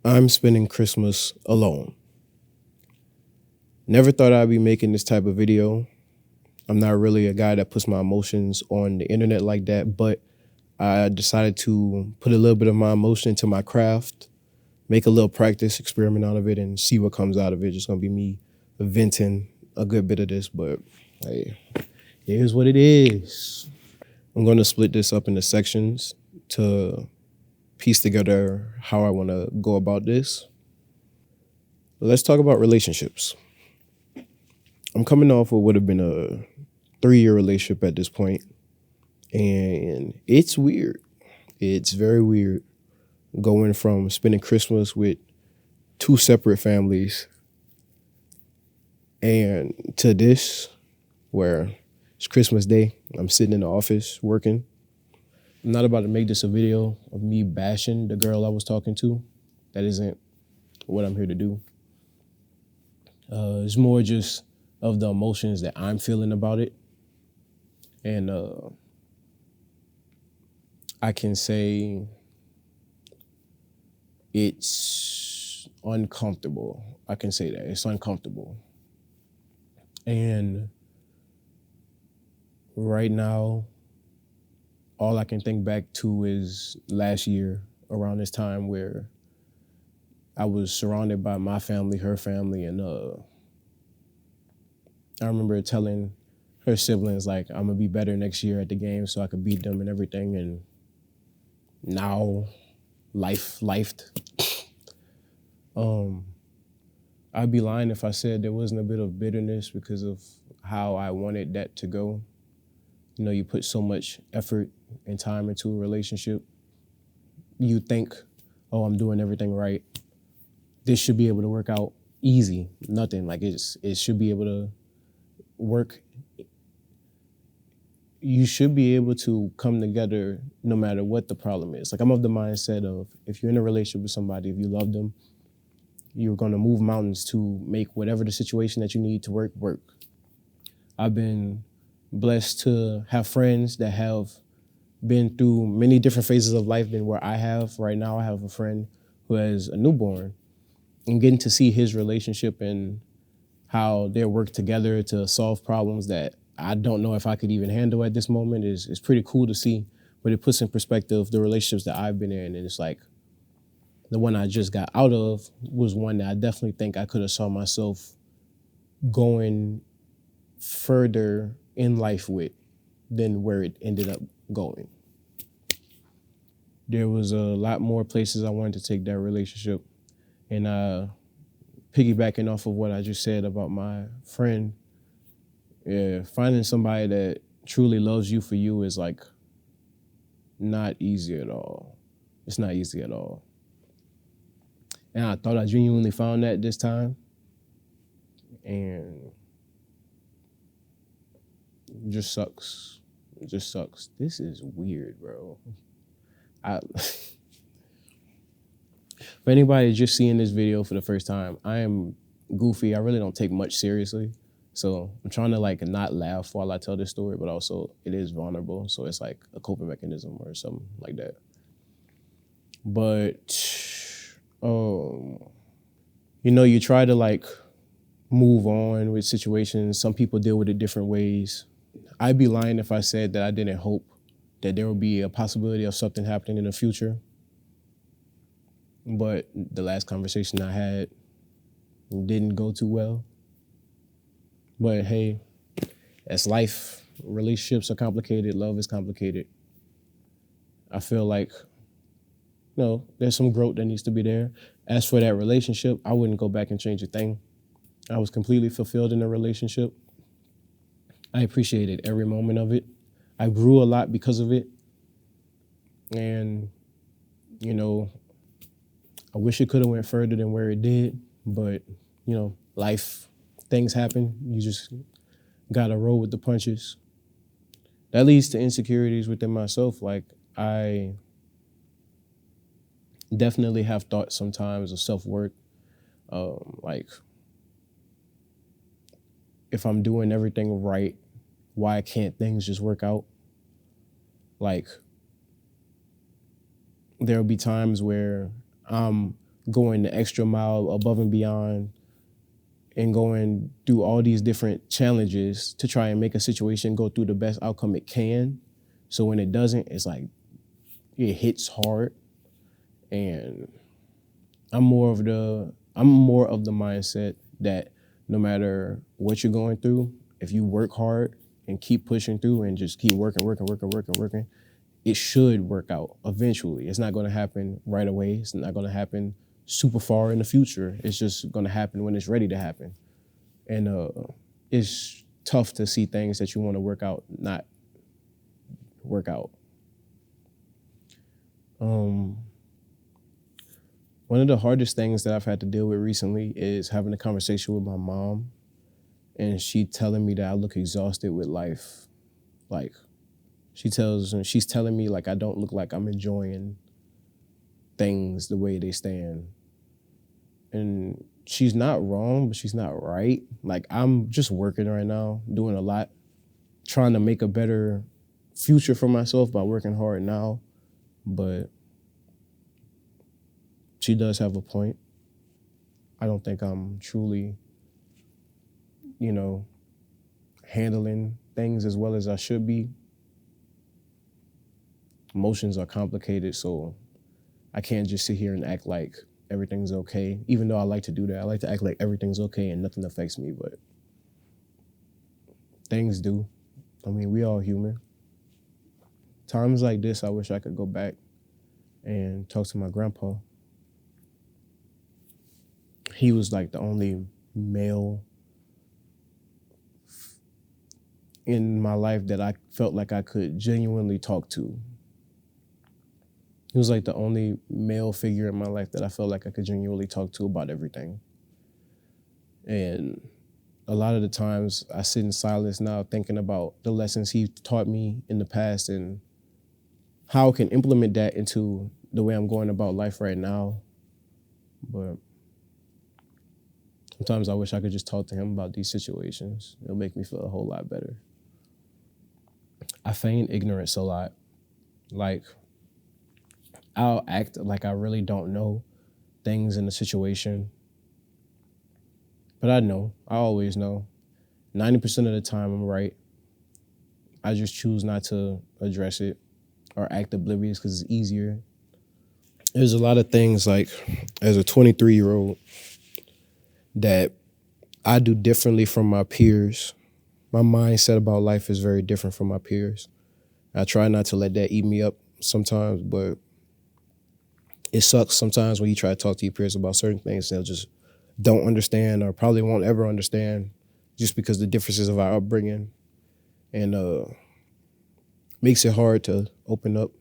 I'm spending Christmas alone. Never thought I'd be making this type of video. I'm not really a guy that puts my emotions on the internet like that, but I decided to put a little bit of my emotion into my craft, make a little practice experiment out of it, and see what comes out of it. Just gonna be me venting a good bit of this, but hey, here's what it is. I'm gonna split this up into sections to piece together how I wanna go about this. Let's talk about relationships. I'm coming off what would have been a 3-year relationship at this point, and it's weird. It's very weird going from spending Christmas with two separate families and to this, where it's Christmas Day. I'm sitting in the office working. I'm not about to make this a video of me bashing the girl I was talking to. That isn't what I'm here to do. It's more just of the emotions that I'm feeling about it. And I can say it's uncomfortable. I can say that. It's uncomfortable. And right now, all I can think back to is last year around this time where I was surrounded by my family, her family, and I remember telling her siblings, like, I'm gonna be better next year at the game so I could beat them and everything. And now lifed. I'd be lying if I said there wasn't a bit of bitterness because of how I wanted that to go. You know, you put so much effort and time into a relationship. You think, oh, I'm doing everything right. This should be able to work out easy. Nothing. Like it should be able to work. You should be able to come together no matter what the problem is. Like, I'm of the mindset of, if you're in a relationship with somebody, if you love them, you're gonna move mountains to make whatever the situation that you need to work. I've been blessed to have friends that have been through many different phases of life than where I have. Right now, I have a friend who has a newborn, and getting to see his relationship and how they work together to solve problems that I don't know if I could even handle at this moment is pretty cool to see. But it puts in perspective the relationships that I've been in, and it's like, the one I just got out of was one that I definitely think I could have saw myself going further in life with than where it ended up going. There was a lot more places I wanted to take that relationship. And piggybacking off of what I just said about my friend, yeah, finding somebody that truly loves you for you is like not easy at all. It's not easy at all. And I thought I genuinely found that this time. And it just sucks. It just sucks. This is weird, bro. For anybody just seeing this video for the first time, I am goofy. I really don't take much seriously. So I'm trying to like not laugh while I tell this story, but also it is vulnerable. So it's like a coping mechanism or something like that. But, you know, you try to like move on with situations. Some people deal with it different ways. I'd be lying if I said that I didn't hope that there would be a possibility of something happening in the future. But the last conversation I had didn't go too well. But hey, that's life. Relationships are complicated. Love is complicated. I feel like, there's some growth that needs to be there. As for that relationship, I wouldn't go back and change a thing. I was completely fulfilled in the relationship. I appreciated every moment of it. I grew a lot because of it. And, I wish it could have went further than where it did, but, life, things happen. You just gotta roll with the punches. That leads to insecurities within myself. Like, I definitely have thoughts sometimes of self-worth. Like, if I'm doing everything right, why can't things just work out? Like, there'll be times where I'm going the extra mile above and beyond and going through all these different challenges to try and make a situation go through the best outcome it can. So when it doesn't, it's like it hits hard. And I'm more of the mindset that no matter what you're going through, if you work hard and keep pushing through and just keep working, it should work out eventually. It's not going to happen right away. It's not going to happen super far in the future. It's just going to happen when it's ready to happen. And it's tough to see things that you want to work out not work out. One of the hardest things that I've had to deal with recently is having a conversation with my mom, and she telling me that I look exhausted with life. Like, she's telling me like I don't look like I'm enjoying things the way they stand. And she's not wrong, but she's not right. Like, I'm just working right now, doing a lot, trying to make a better future for myself by working hard now. But she does have a point. I don't think I'm truly, handling things as well as I should be. Emotions are complicated, so I can't just sit here and act like everything's okay, even though I like to do that. I like to act like everything's okay and nothing affects me, but things do. I mean, we all human. Times like this, I wish I could go back and talk to my grandpa. He was like the only male in my life that I felt like I could genuinely talk to. He was like the only male figure in my life that I felt like I could genuinely talk to about everything. And a lot of the times I sit in silence now thinking about the lessons he taught me in the past and how I can implement that into the way I'm going about life right now. But sometimes I wish I could just talk to him about these situations. It'll make me feel a whole lot better. I feign ignorance a lot. Like, I'll act like I really don't know things in a situation. But I know. I always know. 90% of the time I'm right. I just choose not to address it or act oblivious because it's easier. There's a lot of things, like, as a 23-year-old that I do differently from my peers. My mindset about life is very different from my peers. I try not to let that eat me up sometimes, but it sucks sometimes when you try to talk to your peers about certain things, they'll just don't understand or probably won't ever understand just because the differences of our upbringing, and makes it hard to open up.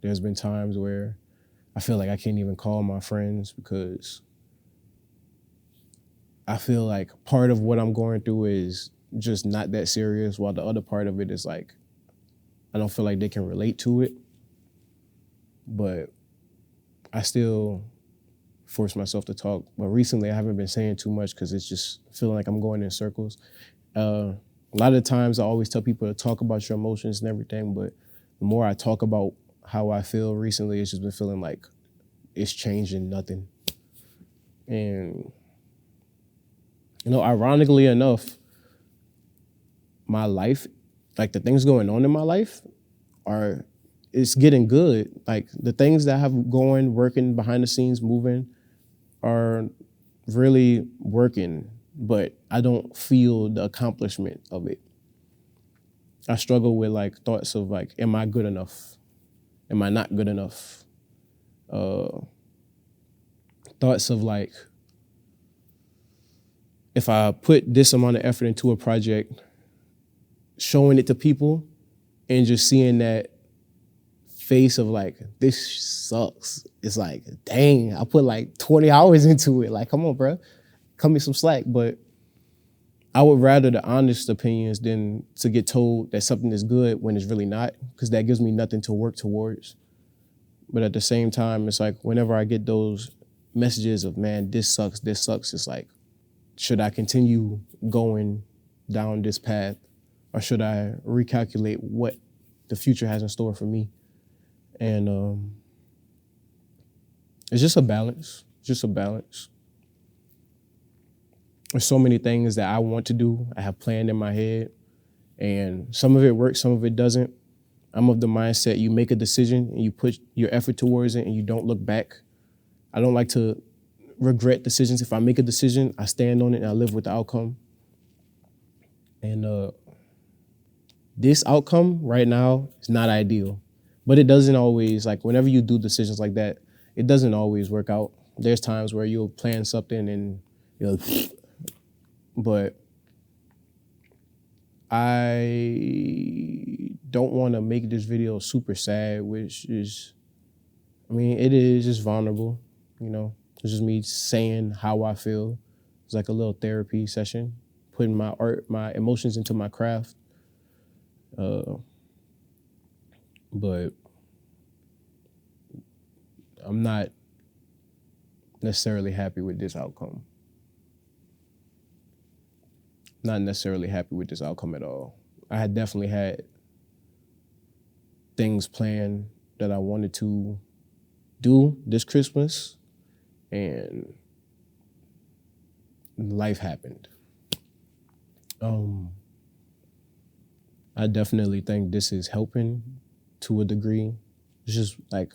There's been times where I feel like I can't even call my friends because I feel like part of what I'm going through is just not that serious, while the other part of it is like, I don't feel like they can relate to it. But I still force myself to talk. But recently I haven't been saying too much because it's just feeling like I'm going in circles. A lot of times I always tell people to talk about your emotions and everything, but the more I talk about how I feel recently, it's just been feeling like it's changing nothing. And, ironically enough, my life, like the things going on in my life it's getting good. Like the things that I have going, working behind the scenes, moving, are really working, but I don't feel the accomplishment of it. I struggle with like thoughts of like, am I good enough? Am I not good enough? Thoughts of like, if I put this amount of effort into a project, showing it to people and just seeing that face of like, this sucks. It's like, dang, I put like 20 hours into it. Like, come on, bro, cut me some slack. But I would rather the honest opinions than to get told that something is good when it's really not, because that gives me nothing to work towards. But at the same time, it's like whenever I get those messages of, man, this sucks, it's like, should I continue going down this path, or should I recalculate what the future has in store for me? And It's just a balance. Just a balance. There's so many things that I want to do. I have planned in my head, and some of it works, some of it doesn't. I'm of the mindset you make a decision and you put your effort towards it and you don't look back. I don't like to regret decisions. If I make a decision, I stand on it and I live with the outcome. And this outcome right now is not ideal, but it doesn't always, like whenever you do decisions like that, it doesn't always work out. There's times where you'll plan something and you'll, but I don't want to make this video super sad, which is, I mean, it is just vulnerable, you know. It's just me saying how I feel. It's like a little therapy session, putting my art, my emotions into my craft. But I'm not necessarily happy with this outcome. Not necessarily happy with this outcome at all. I had definitely had things planned that I wanted to do this Christmas, and life happened. I definitely think this is helping to a degree. It's just like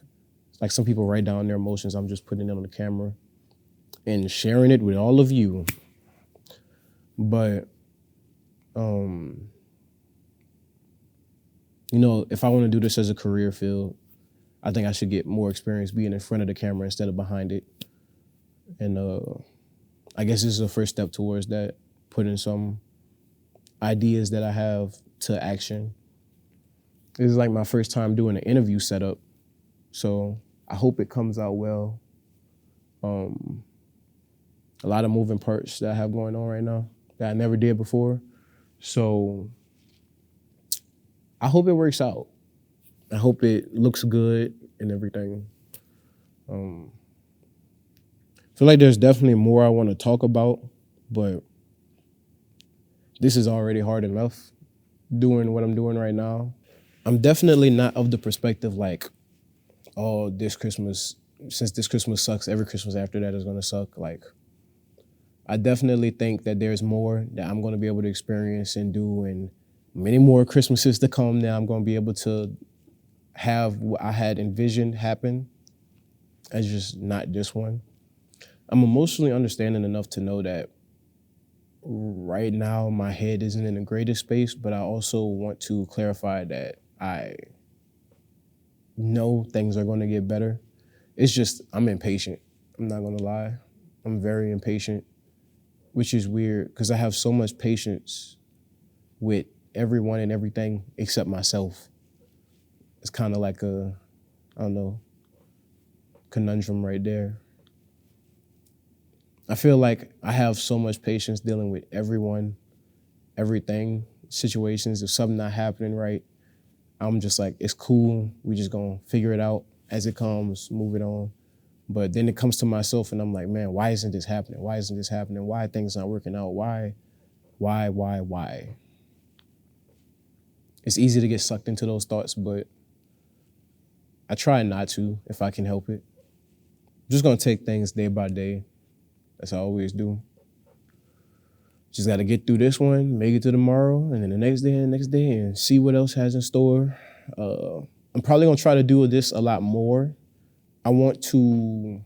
some people write down their emotions. I'm just putting it on the camera and sharing it with all of you. But, you know, if I want to do this as a career field, I think I should get more experience being in front of the camera instead of behind it. And I guess this is the first step towards that, putting some ideas that I have to action. This is like my first time doing an interview setup, so I hope it comes out well. A lot of moving parts that I have going on right now that I never did before. So I hope it works out. I hope it looks good and everything. I feel like there's definitely more I want to talk about, but this is already hard enough doing what I'm doing right now. I'm definitely not of the perspective like, oh, this Christmas, since this Christmas sucks, every Christmas after that is gonna suck. Like, I definitely think that there's more that I'm gonna be able to experience and do, and many more Christmases to come that I'm gonna be able to have what I had envisioned happen, as just not this one. I'm emotionally understanding enough to know that right now my head isn't in the greatest space, but I also want to clarify that I know things are gonna get better. It's just, I'm impatient. I'm not gonna lie. I'm very impatient, which is weird because I have so much patience with everyone and everything except myself. It's kind of like a, I don't know, conundrum right there. I feel like I have so much patience dealing with everyone, everything, situations. If something not happening right, I'm just like, it's cool. We just gonna figure it out as it comes, move it on. But then it comes to myself and I'm like, man, why isn't this happening? Why isn't this happening? Why are things not working out? Why? It's easy to get sucked into those thoughts, but I try not to if I can help it. I'm just gonna take things day by day. That's how I always do. Just gotta get through this one, make it to tomorrow, and then the next day and the next day, and see what else has in store. I'm probably gonna try to do this a lot more. I want to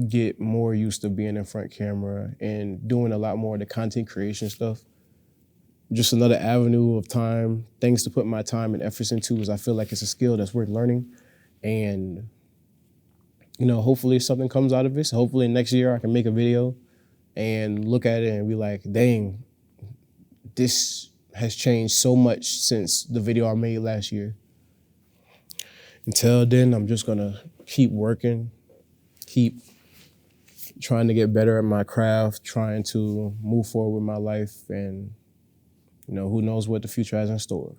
get more used to being in front camera and doing a lot more of the content creation stuff. Just another avenue of time, things to put my time and efforts into, is I feel like it's a skill that's worth learning. And, you know, hopefully something comes out of this. Hopefully next year I can make a video and look at it and be like, dang, this has changed so much since the video I made last year. Until then, I'm just gonna keep working, keep trying to get better at my craft, trying to move forward with my life, and, you know, who knows what the future has in store.